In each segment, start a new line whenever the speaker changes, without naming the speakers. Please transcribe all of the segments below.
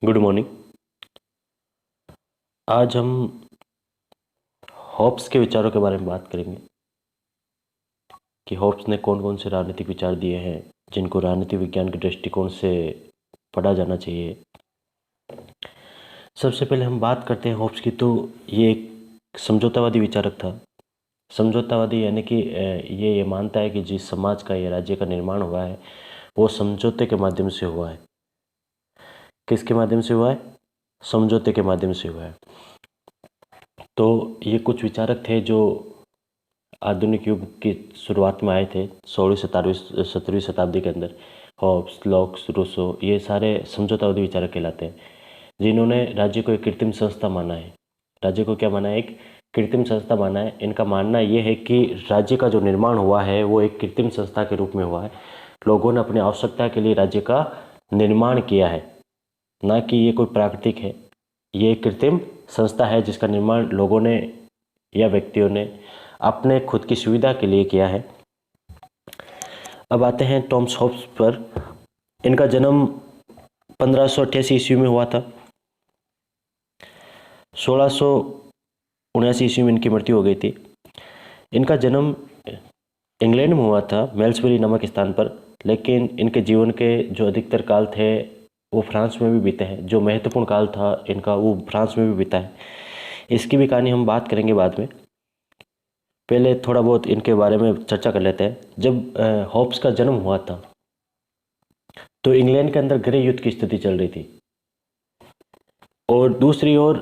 Good morning. आज हम Hobbs के विचारों के बारे में बात करेंगे कि हॉब्स ने कौन कौन से राजनीतिक विचार दिए हैं जिनको राजनीतिक विज्ञान के दृष्टिकोण से पढ़ा जाना चाहिए। सबसे पहले हम बात करते हैं हॉब्स की, तो ये एक समझौतावादी विचारक था। समझौतावादी यानी कि ये मानता है कि जिस समाज का या राज्य का निर्माण हुआ है वो समझौते के माध्यम से हुआ है। किसके माध्यम से हुआ है? समझौते के माध्यम से हुआ है। तो ये कुछ विचारक थे जो आधुनिक युग की शुरुआत में आए थे, 16वीं 17वीं शताब्दी के अंदर। हॉब्स, लॉक्स, रूसो, ये सारे समझौतावादी विचारक कहलाते हैं, जिन्होंने राज्य को एक कृत्रिम संस्था माना है। राज्य को क्या माना है? एक कृत्रिम संस्था माना है। इनका मानना ये है कि राज्य का जो निर्माण हुआ है वो एक कृत्रिम संस्था के रूप में हुआ है। लोगों ने अपनी आवश्यकता के लिए राज्य का निर्माण किया है, ना कि ये कोई प्राकृतिक है। ये एक कृत्रिम संस्था है जिसका निर्माण लोगों ने या व्यक्तियों ने अपने खुद की सुविधा के लिए किया है। अब आते हैं टॉमस हॉब्स पर। इनका जन्म 1588 ईस्वी में हुआ था। 1679 ईस्वी में इनकी मृत्यु हो गई थी। इनका जन्म इंग्लैंड में हुआ था, मेल्सबरी नामक स्थान पर, लेकिन इनके जीवन के जो अधिकतर काल थे वो फ्रांस में भी बीते हैं। जो महत्वपूर्ण काल था इनका वो फ्रांस में भी बीता है। इसकी भी कहानी हम बात करेंगे बाद में। पहले थोड़ा बहुत इनके बारे में चर्चा कर लेते हैं। जब हॉब्स का जन्म हुआ था तो इंग्लैंड के अंदर गृह युद्ध की स्थिति चल रही थी, और दूसरी ओर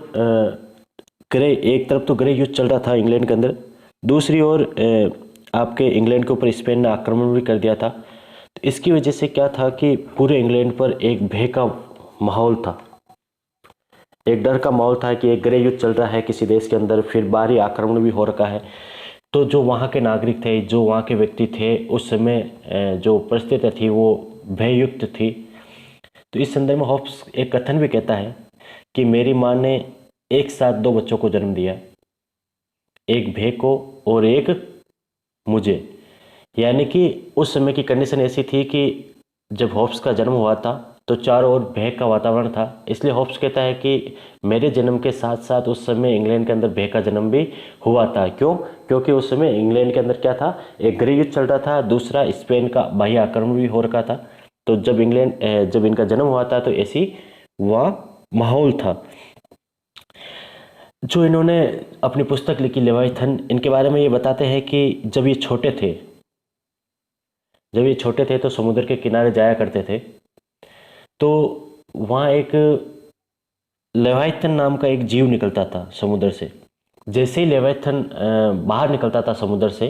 एक तरफ तो गृह युद्ध चल रहा था इंग्लैंड के अंदर, दूसरी ओर आपके इंग्लैंड के ऊपर स्पेन ने आक्रमण भी कर दिया था। तो इसकी वजह से क्या था कि पूरे इंग्लैंड पर एक भय का माहौल था, एक डर का माहौल था कि एक गृह युद्ध चल रहा है किसी देश के अंदर, फिर बाहरी आक्रमण भी हो रखा है। तो जो वहाँ के नागरिक थे, जो वहाँ के व्यक्ति थे, उस समय जो परिस्थिति थी वो भययुक्त थी। तो इस संदर्भ में हॉब्स एक कथन भी कहता है कि मेरी माँ ने एक साथ दो बच्चों को जन्म दिया, एक भय को और एक मुझे। यानी कि उस समय की कंडीशन ऐसी थी कि जब हॉब्स का जन्म हुआ था तो चारों ओर भय का वातावरण था। इसलिए हॉब्स कहता है कि मेरे जन्म के साथ साथ उस समय इंग्लैंड के अंदर भय का जन्म भी हुआ था। क्यों? क्योंकि उस समय इंग्लैंड के अंदर क्या था, एक गृह युद्ध चल रहा था, दूसरा स्पेन का बाह्य आक्रमण भी हो रखा था। तो जब इनका जन्म हुआ था तो ऐसी वहाँ माहौल था। जो इन्होंने अपनी पुस्तक लिखी लेवाइथन, इनके बारे में ये बताते हैं कि जब ये छोटे थे तो समुद्र के किनारे जाया करते थे। तो वहाँ एक लेवाइथन नाम का एक जीव निकलता था समुद्र से। जैसे ही लेवाइथन बाहर निकलता था समुद्र से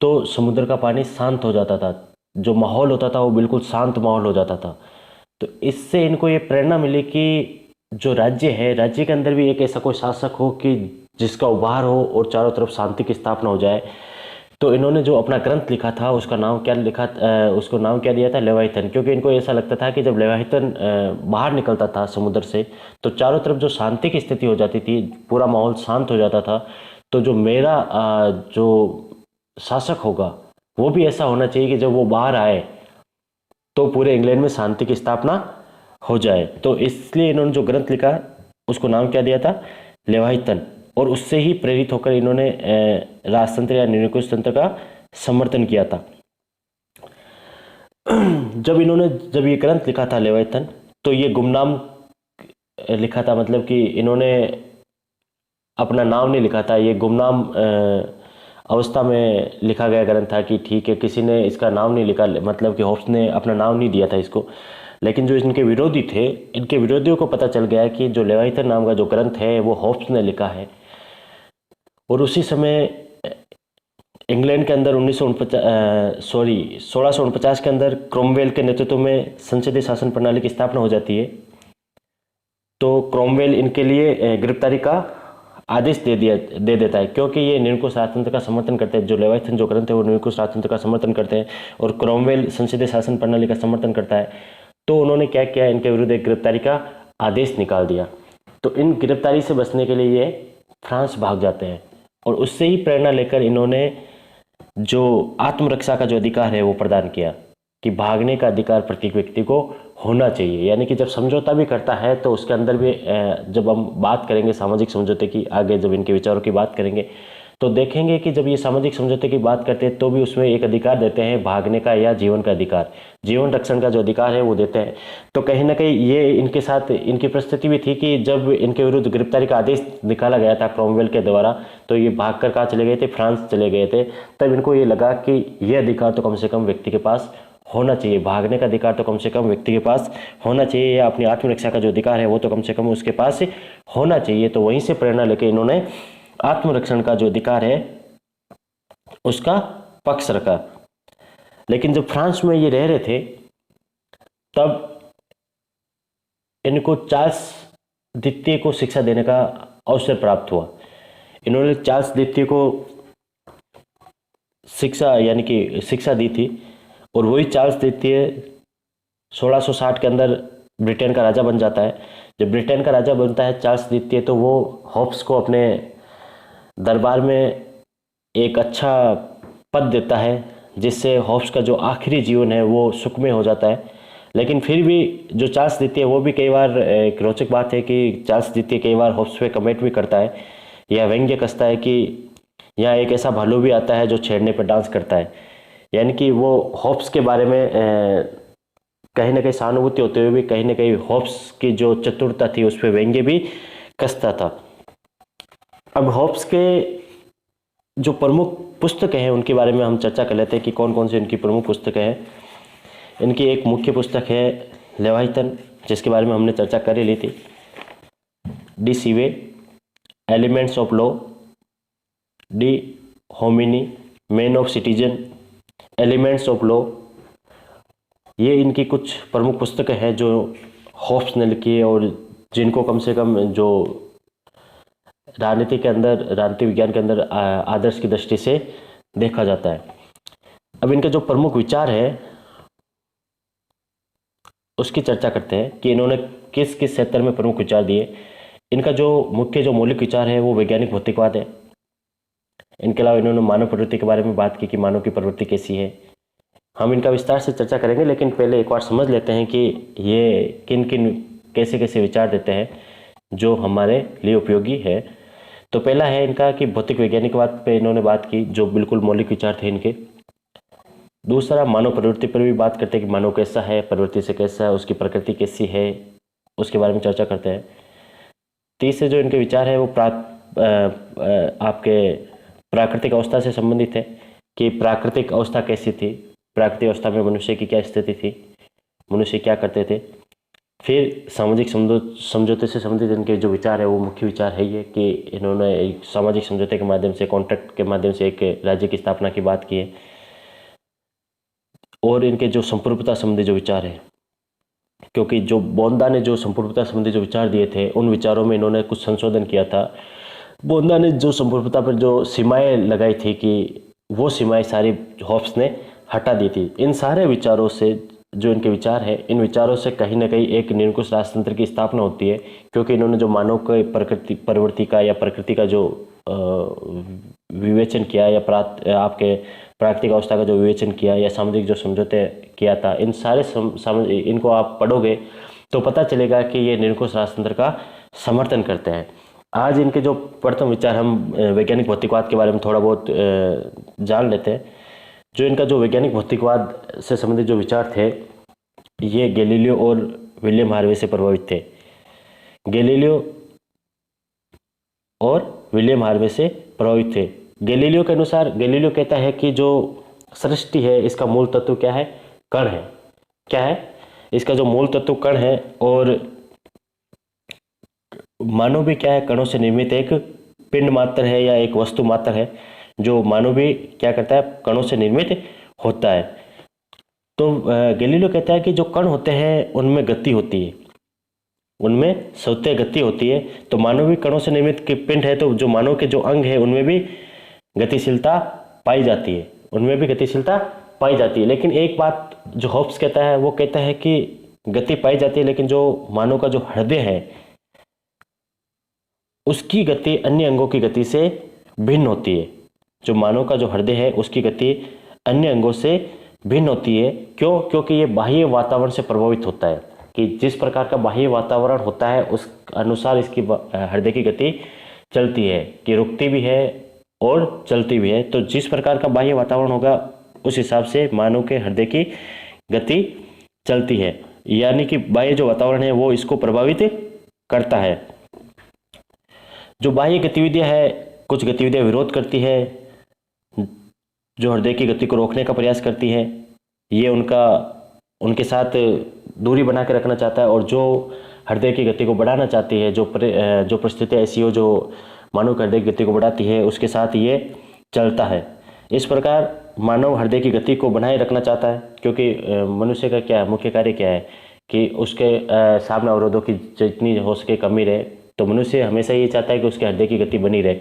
तो समुद्र का पानी शांत हो जाता था, जो माहौल होता था वो बिल्कुल शांत माहौल हो जाता था। तो इससे इनको ये प्रेरणा मिली कि जो राज्य है, राज्य के अंदर भी एक ऐसा कोई शासक हो कि जिसका उभार हो और चारों तरफ शांति की स्थापना हो जाए। तो इन्होंने जो अपना ग्रंथ लिखा था उसको नाम क्या दिया था? लेवाइथन। क्योंकि इनको ऐसा लगता था कि जब लेवाइथन बाहर निकलता था समुद्र से तो चारों तरफ जो शांति की स्थिति हो जाती थी, पूरा माहौल शांत हो जाता था। तो जो मेरा जो शासक होगा वो भी ऐसा होना चाहिए कि जब वो बाहर आए तो पूरे इंग्लैंड में शांति की स्थापना हो जाए। तो इसलिए इन्होंने जो ग्रंथ लिखा उसको नाम क्या दिया था? लेवाइथन। और उससे ही प्रेरित होकर इन्होंने राजतंत्र या निरंकुश तंत्र का समर्थन किया था। जब ये ग्रंथ लिखा था लेवाइथन, तो ये गुमनाम लिखा था, मतलब कि इन्होंने अपना नाम नहीं लिखा था। ये गुमनाम अवस्था में लिखा गया ग्रंथ था कि ठीक है, किसी ने इसका नाम नहीं लिखा, मतलब कि हॉब्स ने अपना नाम नहीं दिया था इसको। लेकिन जो इनके विरोधी थे, इनके विरोधियों को पता चल गया कि जो लेवाइथन नाम का जो ग्रंथ है वो हॉब्स ने लिखा है। और उसी समय इंग्लैंड के अंदर 1649 के अंदर क्रोमवेल के नेतृत्व में संसदीय शासन प्रणाली की स्थापना हो जाती है। तो क्रोमवेल इनके लिए गिरफ्तारी का आदेश दे देता है, क्योंकि ये निरंकुश राजतंत्र का समर्थन करते हैं। जो लेवाइथन जो ग्रंथ है वो निरंकुश राजतंत्र का समर्थन करते हैं और क्रोमवेल संसदीय शासन प्रणाली का समर्थन करता है। तो उन्होंने क्या किया, इनके विरुद्ध एक गिरफ्तारी का आदेश निकाल दिया। तो इन गिरफ्तारी से बचने के लिए ये फ्रांस भाग जाते हैं और उससे ही प्रेरणा लेकर इन्होंने जो आत्मरक्षा का जो अधिकार है वो प्रदान किया। कि भागने का अधिकार प्रत्येक व्यक्ति को होना चाहिए। यानी कि जब समझौता भी करता है तो उसके अंदर भी जब हम बात करेंगे सामाजिक समझौते की, आगे जब इनके विचारों की बात करेंगे तो देखेंगे कि जब ये सामाजिक समझौते की बात करते हैं तो भी उसमें एक अधिकार देते हैं भागने का या जीवन का अधिकार, जीवन रक्षण का जो अधिकार है वो देते हैं। तो कहीं ना कहीं ये इनके साथ इनकी परिस्थिति भी थी कि जब इनके विरुद्ध गिरफ्तारी का आदेश निकाला गया था क्रोमवेल के द्वारा, तो ये भागकर कहाँ चले गए थे, फ्रांस चले गए थे। तब इनको ये लगा कि ये अधिकार तो कम से कम व्यक्ति के पास होना चाहिए, भागने का अधिकार तो कम से कम व्यक्ति के पास होना चाहिए, या अपनी आत्मरक्षा का जो अधिकार है वो तो कम से कम उसके पास होना चाहिए। तो वहीं से प्रेरणा लेकर इन्होंने आत्मरक्षण का जो अधिकार है उसका पक्ष रखा। लेकिन जब फ्रांस में ये रह रहे थे तब इनको चार्ल्स द्वितीय को शिक्षा देने का अवसर प्राप्त हुआ। इन्होंने चार्ल्स द्वितीय को शिक्षा यानी कि शिक्षा दी थी, और वही चार्ल्स द्वितीय 1660 के अंदर ब्रिटेन का राजा बन जाता है। जब ब्रिटेन का राजा बनता है चार्ल्स द्वितीय तो वो होप्स को अपने दरबार में एक अच्छा पद देता है, जिससे होप्स का जो आखिरी जीवन है वो सुखमय हो जाता है। लेकिन फिर भी जो चार्ल्स द्वितीय, वो भी कई बार, एक रोचक बात है कि चार्ल्स द्वितीय कई बार होप्स पे कमेंट भी करता है या व्यंग्य कसता है कि यहाँ एक ऐसा भालू भी आता है जो छेड़ने पर डांस करता है। यानी कि वो होप्स के बारे में कहीं ना कहीं सहानुभूति होते हुए भी कहीं ना कहीं होप्स की जो चतुरता थी उस पर व्यंग्य भी कसता था। अब होप्स के जो प्रमुख पुस्तकें हैं उनके बारे में हम चर्चा कर लेते हैं कि कौन कौन सी इनकी प्रमुख पुस्तकें हैं। इनकी एक मुख्य पुस्तक है लेवाइथन, जिसके बारे में हमने चर्चा कर ही ली थी। De Cive, elements of law, De Homine, man of citizen, elements of law, ये इनकी कुछ प्रमुख पुस्तकें हैं जो होप्स ने लिखी है और जिनको कम से कम जो राजनीति के अंदर, राजनीति विज्ञान के अंदर आदर्श की दृष्टि से देखा जाता है। अब इनके जो प्रमुख विचार है उसकी चर्चा करते हैं कि इन्होंने किस किस क्षेत्र में प्रमुख विचार दिए। इनका जो मुख्य जो मौलिक विचार है वो वैज्ञानिक भौतिकवाद है। इनके अलावा इन्होंने मानव प्रवृत्ति के बारे में बात की कि मानव की प्रवृत्ति कैसी है। हम इनका विस्तार से चर्चा करेंगे, लेकिन पहले एक बार समझ लेते हैं कि ये किन किन कैसे कैसे विचार देते हैं जो हमारे लिए उपयोगी है। तो पहला है इनका कि भौतिक वैज्ञानिकवाद पे इन्होंने बात की, जो बिल्कुल मौलिक विचार थे इनके। दूसरा, मानव प्रवृत्ति पर भी बात करते हैं कि मानव कैसा है, प्रवृत्ति से कैसा है, उसकी प्रकृति कैसी है, उसके बारे में चर्चा करते हैं। तीसरे जो इनके विचार है वो आपके प्राकृतिक अवस्था से संबंधित है कि प्राकृतिक अवस्था कैसी थी, प्राकृतिक अवस्था में मनुष्य की क्या स्थिति थी, मनुष्य क्या करते थे। फिर सामाजिक समझौते से संबंधित इनके जो विचार है वो मुख्य विचार है ये कि इन्होंने एक सामाजिक समझौते के माध्यम से, कॉन्ट्रैक्ट के माध्यम से एक राज्य की स्थापना की बात की है। और इनके जो संप्रभुता संबंधी जो विचार है, क्योंकि जो बोंदा ने जो संप्रभुता संबंधी जो विचार दिए थे उन विचारों में इन्होंने कुछ संशोधन किया था। बोंदा ने जो संप्रभुता पर जो सीमाएं लगाई थी कि वो सीमाएं सारी होप्स ने हटा दी थी। इन सारे विचारों से जो इनके विचार है, इन विचारों से कहीं ना कहीं एक निरंकुश राजतंत्र की स्थापना होती है, क्योंकि इन्होंने जो मानव के प्रवृत्ति का या प्रकृति का जो विवेचन किया या आपके प्राकृतिक अवस्था का जो विवेचन किया या सामाजिक जो समझौते किया था, इन सारे इनको आप पढ़ोगे तो पता चलेगा कि ये निरंकुश राजतंत्र का समर्थन करते हैं। आज इनके जो प्रथम विचार, हम वैज्ञानिक भौतिकवाद के बारे में थोड़ा बहुत जान लेते हैं। जो इनका जो वैज्ञानिक भौतिकवाद से संबंधित जो विचार थे ये गैलीलियो और विलियम हार्वे से प्रभावित थे। गैलीलियो और विलियम हार्वे से प्रभावित थे। गैलीलियो के अनुसार, गैलीलियो कहता है कि जो सृष्टि है इसका मूल तत्व क्या है, कण है। क्या है इसका जो मूल तत्व, कण है। और मानव भी क्या है, कणों से निर्मित एक पिंड मात्र है या एक वस्तु मात्र है। जो मानव भी क्या करता है, कणों से निर्मित होता है। तो गैलीलियो कहता है कि जो कण होते हैं उनमें गति होती है, उनमें स्वतः गति होती है। तो मानव भी कणों से निर्मित पिंड है, तो जो मानव के जो अंग है उनमें भी गतिशीलता पाई जाती है, उनमें भी गतिशीलता पाई जाती है। लेकिन एक बात जो होप्स कहता है, वो कहता है कि गति पाई जाती है, लेकिन जो मानव का जो हृदय है उसकी गति अन्य अंगों की गति से भिन्न होती है। जो मानव का जो हृदय है उसकी गति अन्य अंगों से भिन्न होती है। क्यों? क्योंकि ये बाह्य वातावरण से प्रभावित होता है, कि जिस प्रकार का बाह्य वातावरण होता है उस अनुसार इसकी हृदय की गति चलती है, कि रुकती भी है और चलती भी है। तो जिस प्रकार का बाह्य वातावरण होगा उस हिसाब से मानव के हृदय की गति चलती है, यानी कि बाह्य जो वातावरण है वो इसको प्रभावित करता है। जो बाह्य गतिविधियां है, कुछ गतिविधियां विरोध करती है, जो हृदय की गति को रोकने का प्रयास करती है, ये उनके साथ दूरी बना के रखना चाहता है। और जो हृदय की गति को बढ़ाना चाहती है, जो परिस्थितियाँ ऐसी हो जो मानव के हृदय की गति को बढ़ाती है, उसके साथ ये चलता है। इस प्रकार मानव हृदय की गति को बनाए रखना चाहता है, क्योंकि मनुष्य का क्या मुख्य कार्य क्या है कि उसके सामने अवरोधों की जितनी हो सके कमी रहे। तो मनुष्य हमेशा ये चाहता है कि उसके हृदय की गति बनी रहे।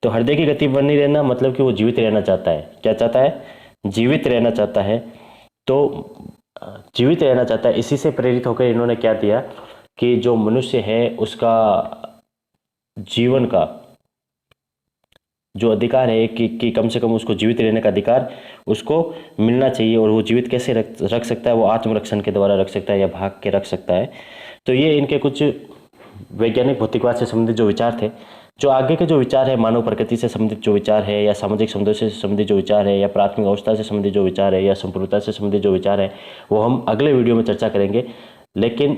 तो हृदय की गति बनी रहना मतलब कि वो जीवित रहना चाहता है। क्या चाहता है? जीवित रहना चाहता है। तो जीवित रहना चाहता है। इसी से प्रेरित होकर इन्होंने क्या दिया कि जो मनुष्य है उसका जीवन का जो अधिकार है कि कम से कम उसको जीवित रहने का अधिकार उसको मिलना चाहिए। और वो जीवित कैसे रख सकता है? वो आत्मरक्षण के द्वारा रख सकता है या भाग के रख सकता है। तो ये इनके कुछ वैज्ञानिक भौतिकवाद से संबंधित जो विचार थे। जो आगे के जो विचार है, मानव प्रकृति से संबंधित जो विचार है, या सामाजिक समुदाय से संबंधित जो विचार है, या प्राथमिक अवस्था से संबंधित जो विचार है, या संपूर्णता से संबंधित जो विचार है, वो हम अगले वीडियो में चर्चा करेंगे। लेकिन